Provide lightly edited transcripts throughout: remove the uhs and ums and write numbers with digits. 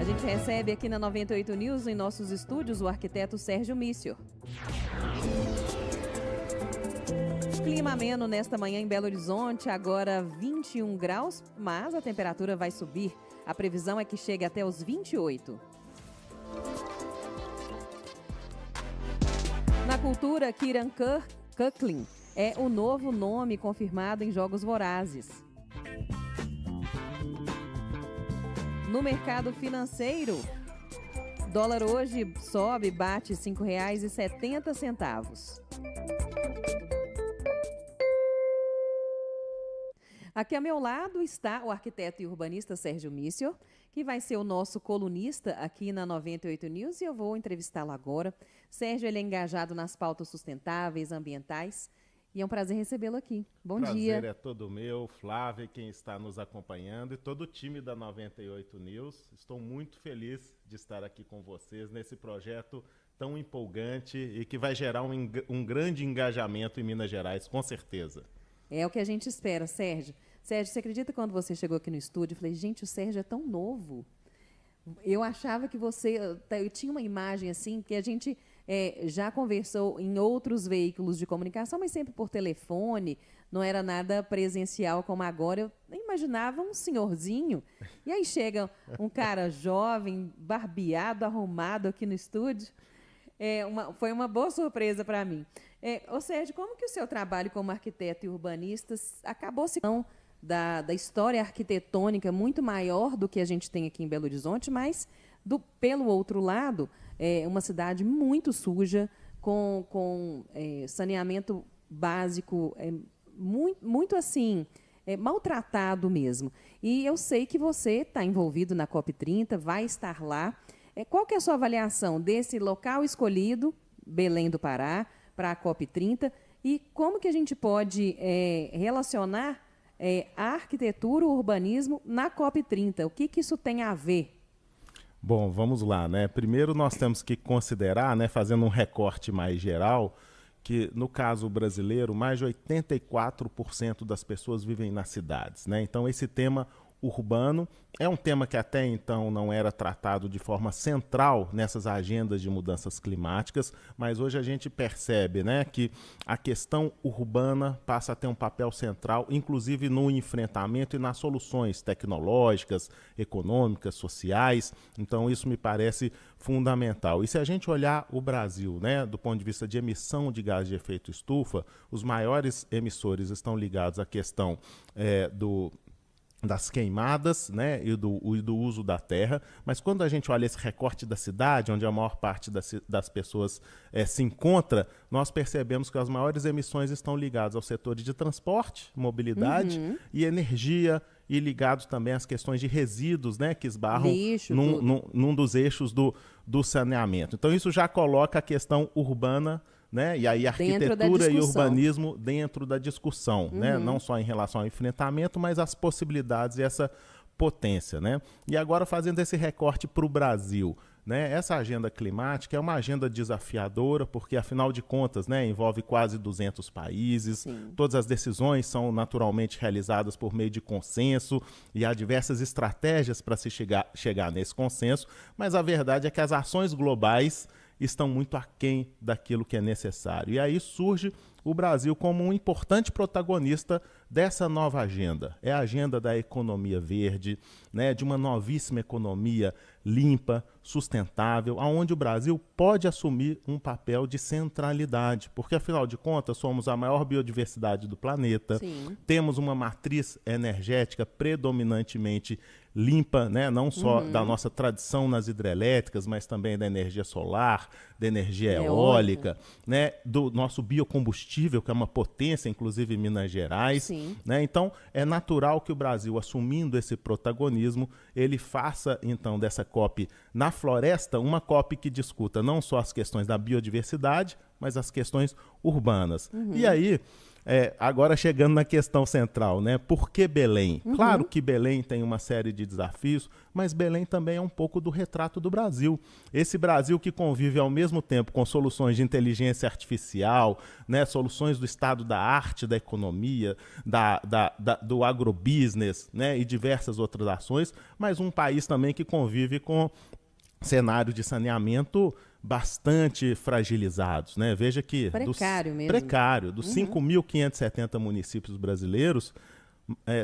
gente recebe aqui na 98 News, em nossos estúdios, o arquiteto Sérgio Mício. Clima ameno nesta manhã em Belo Horizonte, agora 21 graus, mas a temperatura vai subir. A previsão é que chegue até os 28. Na cultura, Kieran Culkin é o novo nome confirmado em Jogos Vorazes. No mercado financeiro, dólar hoje sobe, bate R$ 5,70. Aqui ao meu lado está o arquiteto e urbanista Sérgio Mício, que vai ser o nosso colunista aqui na 98 News, e eu vou entrevistá-lo agora. Sérgio, ele é engajado nas pautas sustentáveis, ambientais, e é um prazer recebê-lo aqui. Bom dia. O prazer é todo meu, Flávia, quem está nos acompanhando, e todo o time da 98 News. Estou muito feliz de estar aqui com vocês nesse projeto tão empolgante e que vai gerar um grande engajamento em Minas Gerais, com certeza. É o que a gente espera, Sérgio. Sérgio, você acredita quando você chegou aqui no estúdio? Eu falei, gente, o Sérgio é tão novo. Eu achava que você... Eu tinha uma imagem assim, que a gente já conversou em outros veículos de comunicação, mas sempre por telefone, não era nada presencial como agora. Eu nem imaginava um senhorzinho. E aí chega um cara jovem, barbeado, arrumado aqui no estúdio. Foi uma boa surpresa para mim. Ô Sérgio, como que o seu trabalho como arquiteto e urbanista acabou se da história arquitetônica muito maior do que a gente tem aqui em Belo Horizonte, mas pelo outro lado, uma cidade muito suja, com saneamento básico muito assim, maltratado mesmo. E eu sei que você está envolvido na COP30, vai estar lá. Qual que é a sua avaliação desse local escolhido, Belém do Pará, para a COP30, e como que a gente pode relacionar a arquitetura, o urbanismo na COP30? O que isso tem a ver? Bom, vamos lá, né? Primeiro nós temos que considerar, né, fazendo um recorte mais geral, que no caso brasileiro, mais de 84% das pessoas vivem nas cidades, né? Então esse tema urbano é um tema que até então não era tratado de forma central nessas agendas de mudanças climáticas, mas hoje a gente percebe, né, que a questão urbana passa a ter um papel central, inclusive no enfrentamento e nas soluções tecnológicas, econômicas, sociais. Então isso me parece fundamental. E se a gente olhar o Brasil, né, do ponto de vista de emissão de gás de efeito estufa, os maiores emissores estão ligados à questão das queimadas, né, e do uso da terra, mas quando a gente olha esse recorte da cidade, onde a maior parte das pessoas se encontra, nós percebemos que as maiores emissões estão ligadas ao setor de transporte, mobilidade e energia, e ligados também às questões de resíduos, né, que esbarram num dos eixos do saneamento. Então isso já coloca a questão urbana, né? E aí arquitetura e urbanismo dentro da discussão, né? Não só em relação ao enfrentamento, mas as possibilidades e essa potência, né? E agora fazendo esse recorte para o Brasil, né? Essa agenda climática é uma agenda desafiadora, porque afinal de contas, né, envolve quase 200 países. Sim. Todas as decisões são naturalmente realizadas por meio de consenso e há diversas estratégias para se chegar nesse consenso, mas a verdade é que as ações globais estão muito aquém daquilo que é necessário. E aí surge o Brasil como um importante protagonista dessa nova agenda. É a agenda da economia verde, né, de uma novíssima economia limpa, sustentável, onde o Brasil pode assumir um papel de centralidade, porque, afinal de contas, somos a maior biodiversidade do planeta. Sim. Temos uma matriz energética predominantemente limpa, né, não só da nossa tradição nas hidrelétricas, mas também da energia solar, da energia eólica, né, do nosso biocombustível, que é uma potência, inclusive em Minas Gerais. Né? Então, é natural que o Brasil, assumindo esse protagonismo, ele faça, então, dessa COP na floresta, uma COP que discuta não só as questões da biodiversidade, mas as questões urbanas. E aí, Agora chegando na questão central, né? Por que Belém? Claro que Belém tem uma série de desafios, mas Belém também é um pouco do retrato do Brasil. Esse Brasil que convive ao mesmo tempo com soluções de inteligência artificial, né? Soluções do estado da arte, da economia, do agrobusiness, né? E diversas outras ações, mas um país também que convive com cenário de saneamento bastante fragilizados, né? Veja que precário dos 5.570 municípios brasileiros,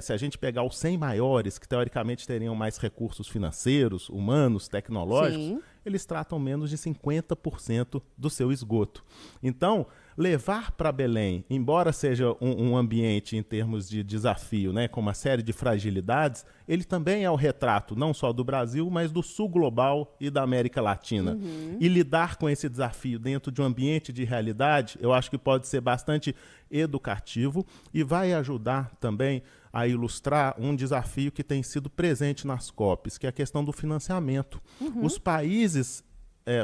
se a gente pegar os 100 maiores, que teoricamente teriam mais recursos financeiros, humanos, tecnológicos, Sim. eles tratam menos de 50% do seu esgoto. Então, levar para Belém, embora seja um ambiente em termos de desafio, né, com uma série de fragilidades, ele também é o retrato não só do Brasil, mas do sul global e da América Latina. E lidar com esse desafio dentro de um ambiente de realidade, eu acho que pode ser bastante educativo e vai ajudar também a ilustrar um desafio que tem sido presente nas COPs, que é a questão do financiamento. Os países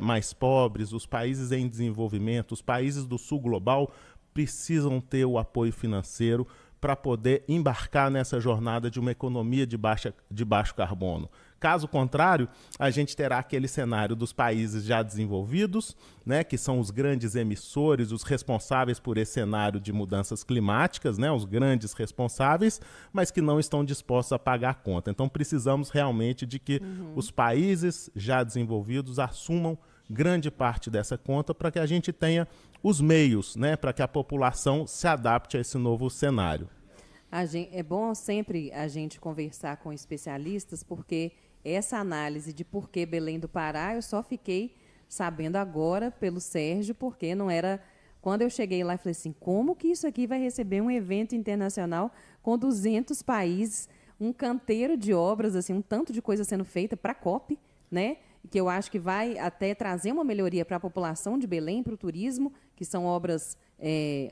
mais pobres, os países em desenvolvimento, os países do sul global precisam ter o apoio financeiro para poder embarcar nessa jornada de uma economia de baixo carbono. Caso contrário, a gente terá aquele cenário dos países já desenvolvidos, né, que são os grandes emissores, os responsáveis por esse cenário de mudanças climáticas, né, os grandes responsáveis, mas que não estão dispostos a pagar a conta. Então, precisamos realmente de que os países já desenvolvidos assumam grande parte dessa conta para que a gente tenha os meios, né, para que a população se adapte a esse novo cenário. É bom sempre a gente conversar com especialistas, porque essa análise de por que Belém do Pará, eu só fiquei sabendo agora pelo Sérgio, porque não era... Quando eu cheguei lá, eu falei assim, como que isso aqui vai receber um evento internacional com 200 países, um canteiro de obras, assim, um tanto de coisa sendo feita para a COP, né? Que eu acho que vai até trazer uma melhoria para a população de Belém, para o turismo, que são obras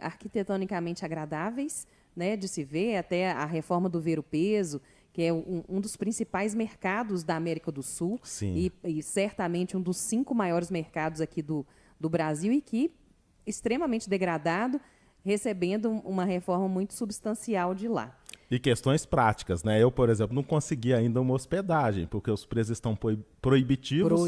arquitetonicamente agradáveis, né, de se ver, até a reforma do ver-o-peso, que é um dos principais mercados da América do Sul e certamente um dos 5 maiores mercados aqui do Brasil e que extremamente degradado, recebendo uma reforma muito substancial de lá. E questões práticas, né? Eu, por exemplo, não consegui ainda uma hospedagem, porque os preços estão proibitivos.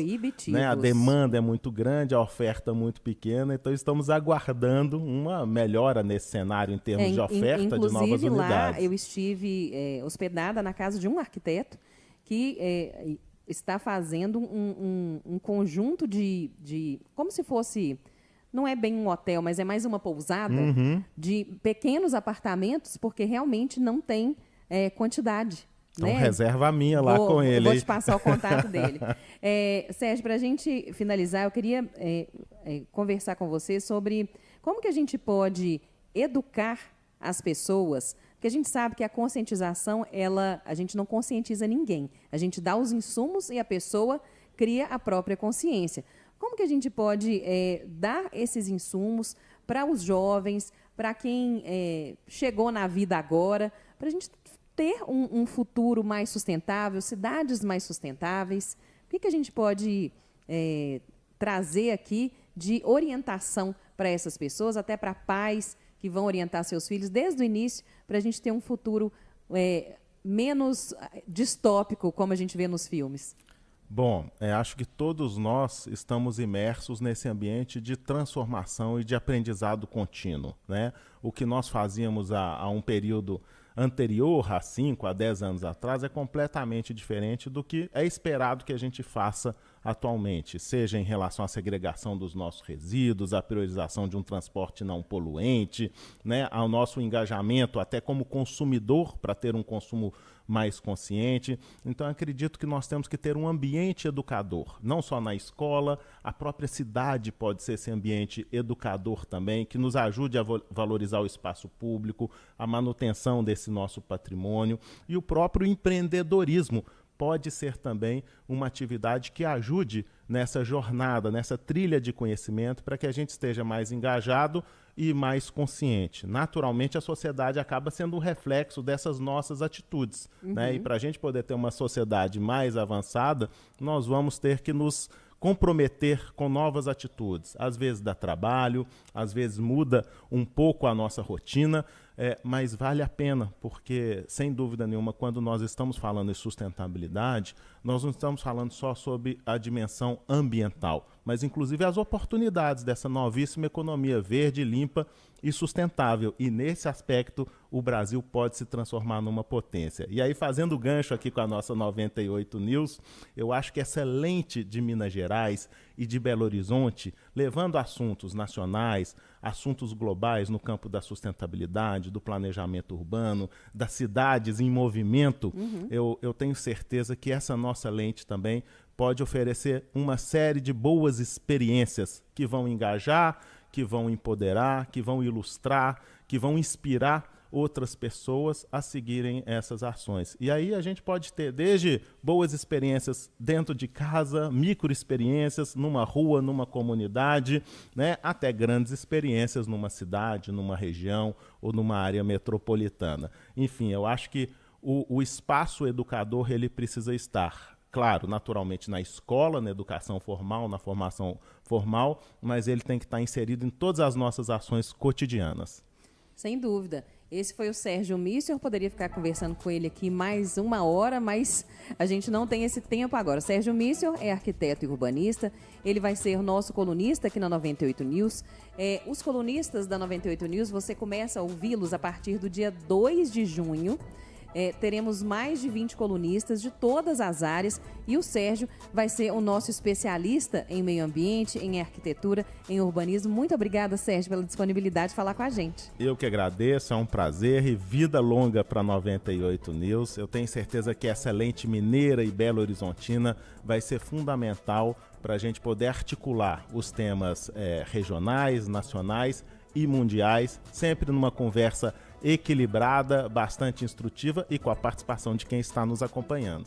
Né? A demanda é muito grande, a oferta muito pequena, então estamos aguardando uma melhora nesse cenário em termos de oferta de novas unidades. Inclusive, lá eu estive hospedada na casa de um arquiteto que está fazendo um conjunto de como se fosse... Não é bem um hotel, mas é mais uma pousada de pequenos apartamentos, porque realmente não tem quantidade. Então, né? reserva a minha lá com ele. Vou te passar o contato dele. Sérgio, para a gente finalizar, eu queria conversar com você sobre como que a gente pode educar as pessoas, porque a gente sabe que a conscientização, a gente não conscientiza ninguém. A gente dá os insumos e a pessoa cria a própria consciência. Como que a gente pode dar esses insumos para os jovens, para quem chegou na vida agora, para a gente ter um futuro mais sustentável, cidades mais sustentáveis? O que a gente pode trazer aqui de orientação para essas pessoas, até para pais que vão orientar seus filhos desde o início, para a gente ter um futuro menos distópico, como a gente vê nos filmes? Bom, acho que todos nós estamos imersos nesse ambiente de transformação e de aprendizado contínuo, né? O que nós fazíamos há um período anterior, há 5 a 10 anos atrás, é completamente diferente do que é esperado que a gente faça atualmente, seja em relação à segregação dos nossos resíduos, à priorização de um transporte não poluente, né, ao nosso engajamento até como consumidor para ter um consumo mais consciente. Então, acredito que nós temos que ter um ambiente educador, não só na escola, a própria cidade pode ser esse ambiente educador também, que nos ajude a valorizar o espaço público, a manutenção desse nosso patrimônio, e o próprio empreendedorismo pode ser também uma atividade que ajude nessa jornada, nessa trilha de conhecimento, para que a gente esteja mais engajado e mais consciente. Naturalmente, a sociedade acaba sendo um reflexo dessas nossas atitudes, né? E para a gente poder ter uma sociedade mais avançada, nós vamos ter que nos comprometer com novas atitudes. Às vezes dá trabalho, às vezes muda um pouco a nossa rotina, mas vale a pena, porque, sem dúvida nenhuma, quando nós estamos falando em sustentabilidade, nós não estamos falando só sobre a dimensão ambiental, mas inclusive as oportunidades dessa novíssima economia verde, limpa e sustentável. E nesse aspecto, o Brasil pode se transformar numa potência. E aí, fazendo gancho aqui com a nossa 98 News, eu acho que essa lente de Minas Gerais e de Belo Horizonte, levando assuntos nacionais, assuntos globais no campo da sustentabilidade, do planejamento urbano, das cidades em movimento, eu tenho certeza que essa nossa lente também pode oferecer uma série de boas experiências que vão engajar, que vão empoderar, que vão ilustrar, que vão inspirar outras pessoas a seguirem essas ações. E aí a gente pode ter desde boas experiências dentro de casa, micro experiências numa rua, numa comunidade, né, até grandes experiências numa cidade, numa região ou numa área metropolitana. Enfim, eu acho que o espaço educador ele precisa estar, claro, naturalmente na escola, na educação formal, na formação formal, mas ele tem que estar inserido em todas as nossas ações cotidianas. Sem dúvida. Esse foi o Sérgio Mício. Eu poderia ficar conversando com ele aqui mais uma hora, mas a gente não tem esse tempo agora. Sérgio Mício é arquiteto e urbanista. Ele vai ser nosso colunista aqui na 98 News. Os colunistas da 98 News, você começa a ouvi-los a partir do dia 2 de junho. Teremos mais de 20 colunistas de todas as áreas e o Sérgio vai ser o nosso especialista em meio ambiente, em arquitetura, em urbanismo. Muito obrigada, Sérgio, pela disponibilidade de falar com a gente. Eu que agradeço, é um prazer e vida longa para 98 News. Eu tenho certeza que essa lente mineira e Belo Horizontina vai ser fundamental para a gente poder articular os temas regionais, nacionais e mundiais, sempre numa conversa equilibrada, bastante instrutiva e com a participação de quem está nos acompanhando.